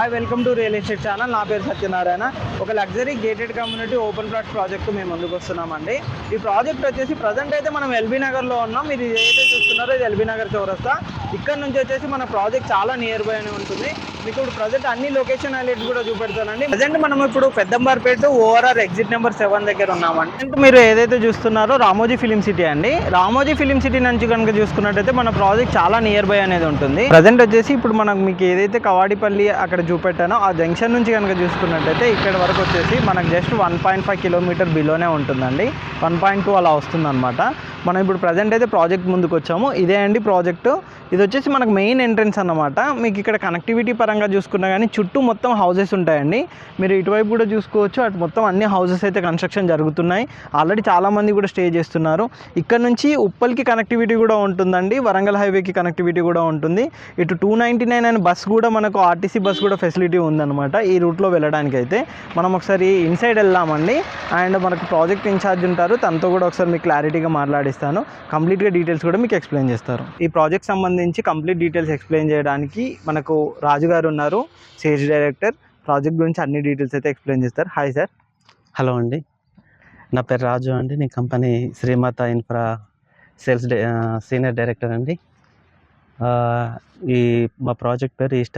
Hi welcome to real estate channel. నా పేరు సత్యనారాయణ. ఒక luxury gated community open plot project మేము ముందుకు వస్తున్నామండి. ఈ ప్రాజెక్ట్ వచ్చేసి ప్రజెంట్ అయితే మనం ఎల్బీ నగర్లో ఉన్నాం. మీరు ఏదైతే చూస్తున్నారో ఇది ఎల్బీ నగర్ చౌరస్తా. ఇక్కడ నుంచి వచ్చేసి మన ప్రాజెక్ట్ చాలా నియర్ బై అని ఉంటుంది. మీకు ఇప్పుడు ప్రజెంట్ అన్ని లొకేషన్ హైలైట్స్ కూడా చూపెడతానండి. ప్రజెంట్ మనం ఇప్పుడు పెద్దంబర్పేట ఓఆర్ఆర్ ఎగ్జిట్ నెంబర్ 7 దగ్గర ఉన్నామండి. మీరు ఏదైతే చూస్తున్నారో రామోజీ ఫిలిం సిటీ అండి. రామోజీ ఫిలిం సిటీ నుంచి కనుక చూసుకున్నట్టయితే మన ప్రాజెక్ట్ చాలా నియర్ బై అనేది ఉంటుంది. ప్రజెంట్ వచ్చేసి ఇప్పుడు మనం మీకు ఏదైతే కవాడిపల్లి అక్కడ చూపెట్టానో ఆ జంక్షన్ నుంచి కనుక చూసుకున్నట్టయితే ఇక్కడ వరకు వచ్చేసి మనకు జస్ట్ 1.5 కిలోమీటర్ బిలోనే ఉంటుందండి. 1.2 అలా వస్తుందన్నమాట. మనం ఇప్పుడు ప్రజెంట్ అయితే ప్రాజెక్ట్ ముందుకు వచ్చాము. ఇదే అండి ప్రాజెక్టు. ఇది వచ్చేసి మనకు మెయిన్ ఎంట్రన్స్ అన్నమాట. మీకు ఇక్కడ కనెక్టివిటీ పరంగా చూసుకున్నా కానీ చుట్టూ మొత్తం హౌసెస్ ఉంటాయండి. మీరు ఇటువైపు కూడా చూసుకోవచ్చు. అటు మొత్తం అన్ని హౌసెస్ అయితే కన్స్ట్రక్షన్ జరుగుతున్నాయి. ఆల్రెడీ చాలామంది కూడా స్టే చేస్తున్నారు. ఇక్కడ నుంచి ఉప్పల్కి కనెక్టివిటీ కూడా ఉంటుందండి. వరంగల్ హైవేకి కనెక్టివిటీ కూడా ఉంటుంది. ఇటు 299 అనే బస్ కూడా మనకు ఆర్టీసీ బస్ కూడా ఫెసిలిటీ ఉందన్నమాట ఈ రూట్లో వెళ్ళడానికి. అయితే మనం ఒకసారి ఇన్సైడ్ వెళ్దామండి. అండ్ మనకు ప్రాజెక్ట్ ఇన్ఛార్జ్ ఉంటారు, తనతో కూడా ఒకసారి మీకు క్లారిటీగా మాట్లాడిస్తాను. కంప్లీట్గా డీటెయిల్స్ కూడా మీకు ఎక్స్ప్లెయిన్ చేస్తారు. ఈ ప్రాజెక్ట్ సంబంధించి కంప్లీట్ డీటెయిల్స్ ఎక్స్ప్లెయిన్ చేయడానికి మనకు రాజు గారు ఉన్నారు, సేల్స్ డైరెక్టర్. ప్రాజెక్ట్ గురించి అన్ని డీటెయిల్స్ అయితే ఎక్స్ప్లెయిన్ చేస్తారు. Hi sir. హలో అండి, నా పేరు రాజు అండి. నీ company Srimata infra sales senior director అండి. ఈ మా ప్రాజెక్ట్ పేరు ఈస్టర్న్